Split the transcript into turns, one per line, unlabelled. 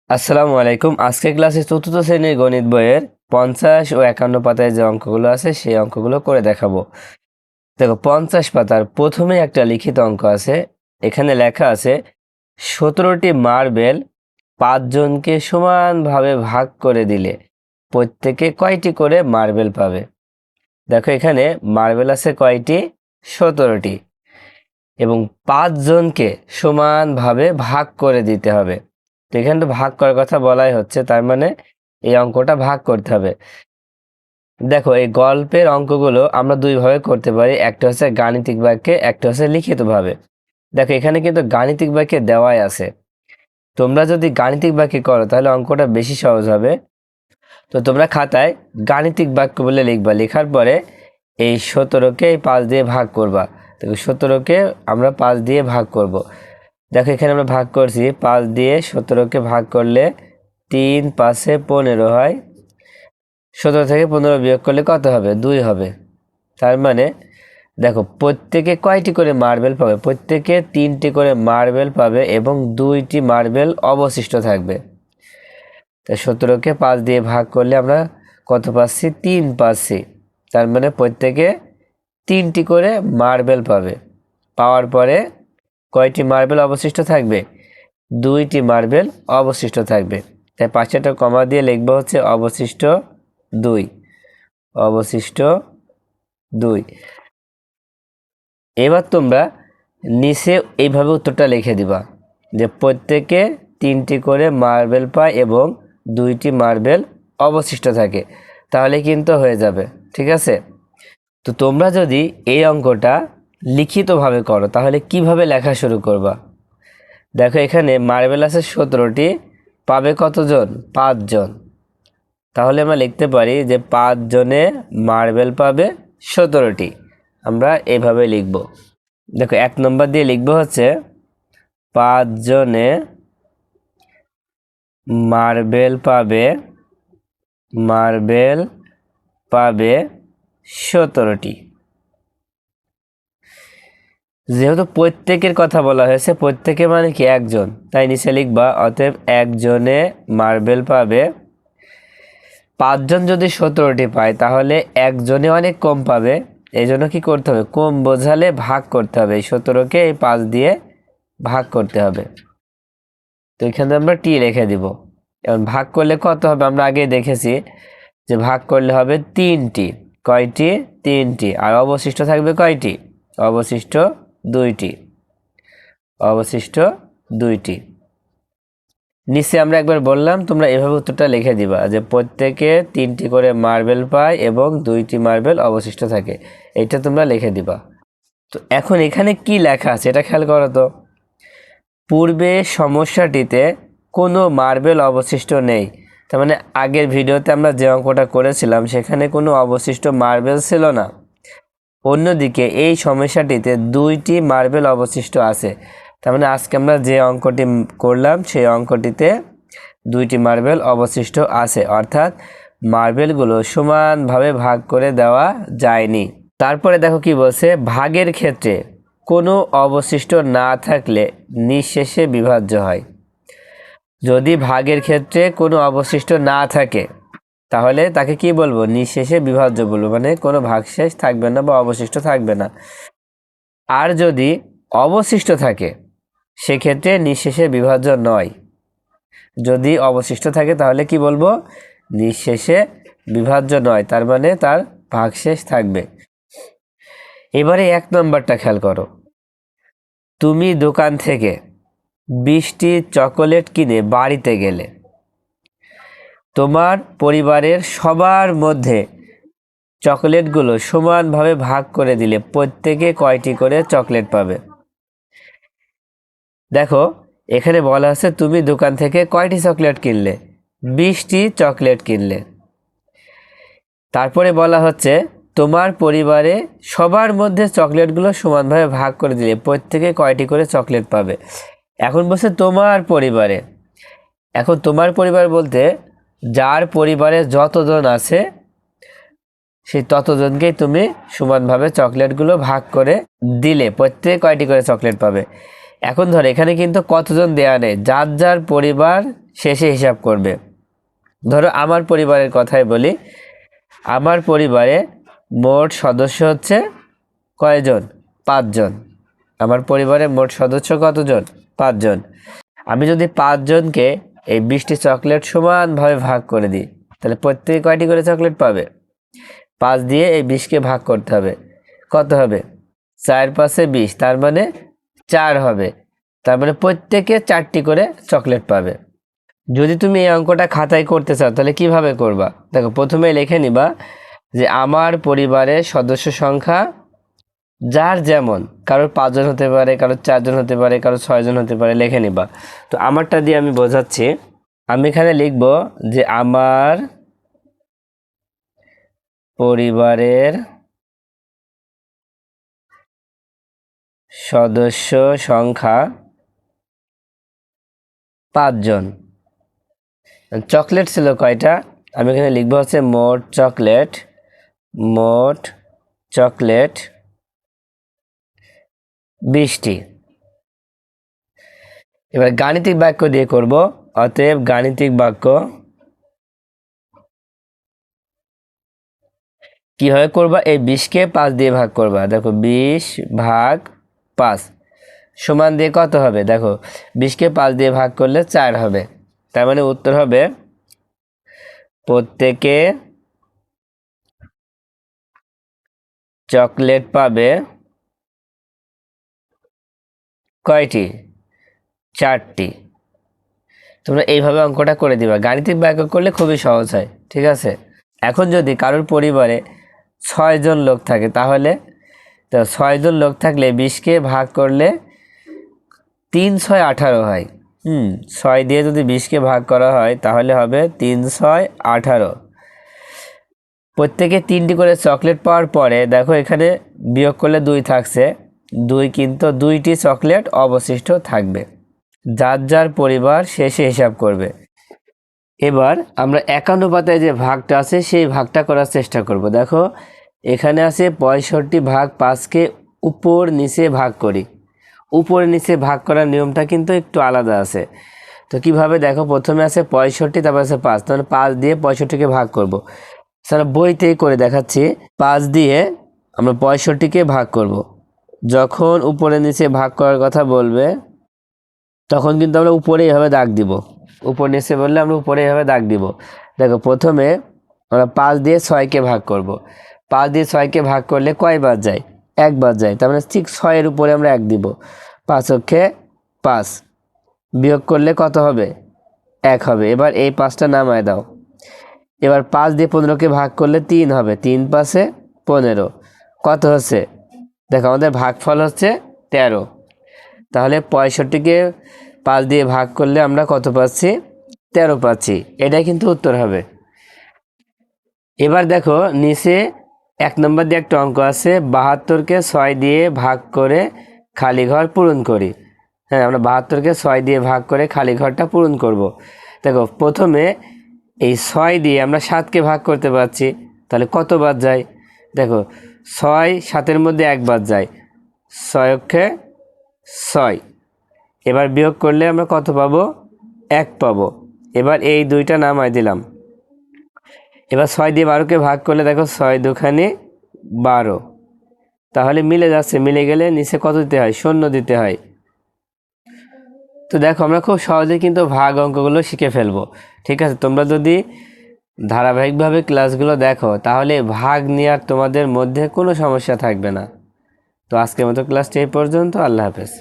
আসসালামু আলাইকুম। আজকে ক্লাসে চতুর্থ শ্রেণীর গণিত বইয়ের 50 ও 51 পাতায় যে অঙ্কগুলো আছে সেই অঙ্কগুলো করে দেখাবো। দেখো, 50 পাতার প্রথমে একটা লিখিত অঙ্ক আছে। এখানে লেখা আছে 17টি মার্বেল 5 জনকে সমানভাবে ভাগ করে দিলে প্রত্যেকে কয়টি করে মার্বেল পাবে। দেখো, এখানে মার্বেল আছে কয়টি? 17টি, এবং 5 জনকে সমানভাবে ভাগ করে দিতে হবে। তো এখানে তো ভাগ করার কথা বলাই হচ্ছে, তার মানে এই অঙ্কটা ভাগ করতে হবে। দেখো, এই গল্পের অঙ্কগুলো আমরা দুইভাবে করতে পারি, একটা হচ্ছে গাণিতিক বাক্যে, একটা হচ্ছে লিখিতভাবে। দেখো, এখানে কিন্তু গাণিতিক বাক্যে দেওয়াই আছে। তোমরা যদি গাণিতিক বাক্যে করো তাহলে অঙ্কটা বেশি সহজ হবে। তো তোমরা খাতায় গাণিতিক বাক্য বলে লিখবা, লেখার পরে এই 17কে 5 দিয়ে ভাগ করবা। দেখো, 17কে আমরা 5 দিয়ে ভাগ করব। দেখো, এখানে আমরা ভাগ করছি 5 দিয়ে। 17কে ভাগ করলে 3 5-এ 15 হয়। 17 থেকে 15 বিয়োগ করলে কত হবে? 2 হবে। তার মানে দেখো, প্রত্যেকে কয়টি করে মার্বেল পাবে? প্রত্যেকে 3টি করে মার্বেল পাবে এবং 2টি মার্বেল অবশিষ্ট থাকবে। তাই 17কে 5 দিয়ে ভাগ করলে আমরা কত পাচ্ছি? 3 পাচ্ছি। তার মানে প্রত্যেকে 3টি করে মার্বেল পাবে। পাওয়ার পরে কয়টি মার্বেল অবশিষ্ট থাকবে? 2টি মার্বেল অবশিষ্ট থাকবে। তাই পাশে একটা কমা দিয়ে লিখবো হচ্ছে অবশিষ্ট 2। অবশিষ্ট 2। এবার তোমরা নিচে এইভাবে উত্তরটা লিখে দিবা যে প্রত্যেকে 3টি করে মার্বেল পায় এবং 2টি মার্বেল অবশিষ্ট থাকে। তাহলে কিন্তু হয়ে যাবে। ঠিক আছে? তো তোমরা যদি এই অঙ্কটা লিখিতভাবে করো তাহলে কিভাবে লেখা শুরু করবা? দেখো, এখানে মার্বেল আছে 17টি, পাবে কতজন? 5 জন। তাহলে আমরা লিখতে পারি যে 5 জনে মার্বেল পাবে 17টি। আমরা এভাবে লিখব। দেখো, 1 নম্বর দিয়ে লিখবো হচ্ছে 5 জনে মার্বেল পাবে 17টি। যেহেতু প্রত্যেকের কথা বলা হয়েছে, প্রত্যেকে মানে কি? একজন, তাই নিচে লিখবা অতএব একজনে মার্বেল পাবে। 5 জন যদি 17টি পায় তাহলে একজনে অনেক কম পাবে। এই জন্য কি করতে হবে? কম বোঝালে ভাগ করতে হবে। এই 17কে এই 5 দিয়ে ভাগ করতে হবে। তো এখানে আমরা টি লিখে দিব। এখন ভাগ করলে কত হবে? আমরা আগে দেখেছি যে ভাগ করলে হবে 3টি। কয়টি? 3টি। আর অবশিষ্ট থাকবে কয়টি? অবশিষ্ট 2টি। অবশিষ্ট 2টি। নিচে আমরা একবার বললাম, তোমরা এভাবে উত্তরটা লিখে দিবা যে প্রত্যেকে 3টি করে মার্বেল পায় এবং 2টি মার্বেল অবশিষ্ট থাকে। এটা তোমরা লিখে দিবা। তো এখন এখানে কি লেখা আছে এটা খেয়াল করো তো। পূর্বে সমস্যাটিতে কোনো মার্বেল অবশিষ্ট নেই। তার মানে আগের ভিডিওতে আমরা যে অঙ্কটা করেছিলাম সেখানে কোনো অবশিষ্ট মার্বেল ছিল না। অন্যদিকে এই সমস্যাটিতে 2টি মার্বেল অবশিষ্ট আছে। তার মানে আজকে আমরা যে অঙ্কটি করলাম সেই অঙ্কটিতে 2টি মার্বেল অবশিষ্ট আছে, অর্থাৎ মার্বেলগুলো সমানভাবে ভাগ করে দেওয়া যায়নি। তারপরে দেখো কি বলছে, ভাগের ক্ষেত্রে কোনো অবশিষ্ট না থাকলে নিঃশেষে বিভাজ্য হয়। যদি ভাগের ক্ষেত্রে কোনো অবশিষ্ট না থাকে তাহলে তাকে কি বলবো? নিঃশেষে বিভাজ্য বলবো, মানে কোনো ভাগশেষ থাকবে না বা অবশিষ্ট থাকবে না। আর যদি অবশিষ্ট থাকে সেক্ষেত্রে নিঃশেষে বিভাজ্য নয়। যদি অবশিষ্ট থাকে তাহলে কি বলবো? নিঃশেষে বিভাজ্য নয়, তার মানে তার ভাগশেষ থাকবে। এবারে 1 নম্বরটা খেয়াল করো। তুমি দোকান থেকে 20টি চকোলেট কিনে বাড়িতে গেলে। তোমার পরিবারের সবার মধ্যে চকোলেটগুলো সমানভাবে ভাগ করে দিলে প্রত্যেকে কয়টি করে চকলেট পাবে? দেখো, এখানে বলা আছে তুমি দোকান থেকে কয়টি চকলেট কিনলে? 20টি চকলেট কিনলে। তারপরে বলা হচ্ছে তোমার পরিবারে সবার মধ্যে চকলেটগুলো সমানভাবে ভাগ করে দিলে প্রত্যেকে কয়টি করে চকলেট পাবে। এখন বলছে তোমার পরিবারে। এখন তোমার পরিবার বলতে যার পরিবারে যতজন আছে সেই ততজনকেই তুমি সমানভাবে চকলেটগুলো ভাগ করে দিলে প্রত্যেকে কয়টি করে চকলেট পাবে। এখন ধর এখানে কিন্তু কতজন দেয়া নেই, যার যার পরিবার শেষে হিসাব করবে। ধরো আমার পরিবারের কথাই বলি, আমার পরিবারে মোট সদস্য হচ্ছে কয়জন? 5 জন। আমার পরিবারে মোট সদস্য কতজন? 5 জন। আমি যদি 5 জনকে এই 20টি চকলেট সমানভাবে ভাগ করে দিই, তাহলে প্রত্যেকে কয়টি করে চকলেট পাবে? 5 দিয়ে এই 20কে ভাগ করতে হবে। কত হবে? 4 পাঁচে 20, তার মানে 4 হবে। তার মানে প্রত্যেকে 4টি করে চকলেট পাবে। যদি তুমি এই অঙ্কটা খাতায় করতে চাও তাহলে কিভাবে করবা? দেখো, প্রথমে লিখে নিবা যে আমার পরিবারের সদস্য সংখ্যা যার যেমন, কারোর 5 জন হতে পারে, কারোর 4 জন হতে পারে, কারোর 6 জন হতে পারে, লিখে নিবা। তো আমারটা দিয়ে আমি বোঝাচ্ছি। আমি এখানে লিখব যে আমার পরিবারের সদস্য সংখ্যা 5 জন। চকলেট ছিল কয়টা? আমি এখানে লিখব হচ্ছে মোট চকলেট 20টি। এবার গাণিতিক বাক্য দিয়ে করব। অতএব গাণিতিক বাক্য কিভাবে করবা? এই 20কে 5 দিয়ে ভাগ করবা। দেখো 20 ভাগ 5 সমান দিয়ে কত হবে? দেখো 20কে 5 দিয়ে ভাগ করলে 4 হবে। তার মানে উত্তর হবে প্রত্যেকে চকলেট পাবে কয়টি? 4টি। তোমরা এইভাবে অঙ্কটা করে দিবা। গাণিতিক বাক্য করলে খুবই সহজ হয়, ঠিক আছে? এখন যদি কারোর পরিবারে 6 জন লোক থাকে, তাহলে তো 6 জন লোক থাকলে 20কে ভাগ করলে 3 6 18 হয়। 6 দিয়ে যদি 20কে ভাগ করা হয় তাহলে হবে 3 6 18। প্রত্যেকে 3টি করে চকলেট পাওয়ার পরে দেখো এখানে বিয়োগ করলে 2 থাকছে, 2 কিন্তু 2টি চকলেট অবশিষ্ট থাকবে। যার যার পরিবার শেষে হিসাব করবে। এবার আমরা একানুপাতে যে ভাগটা আছে সেই ভাগটা করার চেষ্টা করব। দেখো এখানে আছে 65 ভাগ 5কে উপর নিচে ভাগ করি। উপর নিচে ভাগ করার নিয়মটা কিন্তু একটু আলাদা আছে। তো কিভাবে? দেখো প্রথমে আছে 65, তারপর আছে 5, তাহলে 5 দিয়ে 65কে ভাগ করব। স্যার বইতেই করে দেখাচ্ছি। 5 দিয়ে আমরা 65কে ভাগ করব। যখন উপরে নিচে ভাগ করার কথা বলবে তখন কিন্তু আমরা উপরে এইভাবে দাগ দিব। উপর নিচে বললে আমরা উপরে এইভাবে দাগ দিব। দেখো প্রথমে আমরা 5 দিয়ে 6কে ভাগ করব। 5 দিয়ে 6কে ভাগ করলে কয়বার যায়? একবার যায়। তার মানে ঠিক 6-এর উপরে আমরা 1 দিব। 5 অক্ষে 5 বিয়োগ করলে কত হবে? 1 হবে। এবার এই 5টা নামায় দাও। এবার 5 দিয়ে 15কে ভাগ করলে 3 হবে। 3 5-এ 15 কত হচ্ছে? দেখো আমাদের ভাগফল হচ্ছে 13। তাহলে 65কে 5 দিয়ে ভাগ করলে আমরা কত পাচ্ছি? 13 পাচ্ছি। এটাই কিন্তু উত্তর হবে। এবার দেখো নিচে 1 নম্বর দিয়ে একটা অঙ্ক আছে, 72কে 6 দিয়ে ভাগ করে খালি ঘর পূরণ করি। হ্যাঁ, আমরা 72কে 6 দিয়ে ভাগ করে খালি ঘরটা পূরণ করব। দেখো প্রথমে এই 6 দিয়ে আমরা 7কে ভাগ করতে পারছি, তাহলে কত বাদ যায়? দেখো 6 7-এর মধ্যে 1 বাদ যায়। 6 অক্ষে 6। এবার বিয়োগ করলে আমরা কত পাবো? 1 পাবো। এবার এই 2টা নামায় দিলাম। এবার 6 দিয়ে 12কে ভাগ করলে দেখো 6 দুখানি 12। তাহলে মিলে যাচ্ছে। মিলে গেলে নিচে কত দিতে হয়? 0 দিতে হয়। তো দেখো আমরা খুব সহজে কিন্তু ভাগ অঙ্কগুলো শিখে ফেলবো, ঠিক আছে? তোমরা যদি ধারাবাহিকভাবে ক্লাসগুলো দেখো তাহলে ভাগ নেওয়ার তোমাদের মধ্যে কোনো সমস্যা থাকবে না। তো আজকের মতো ক্লাসটি এই পর্যন্ত। আল্লাহ হাফেজ।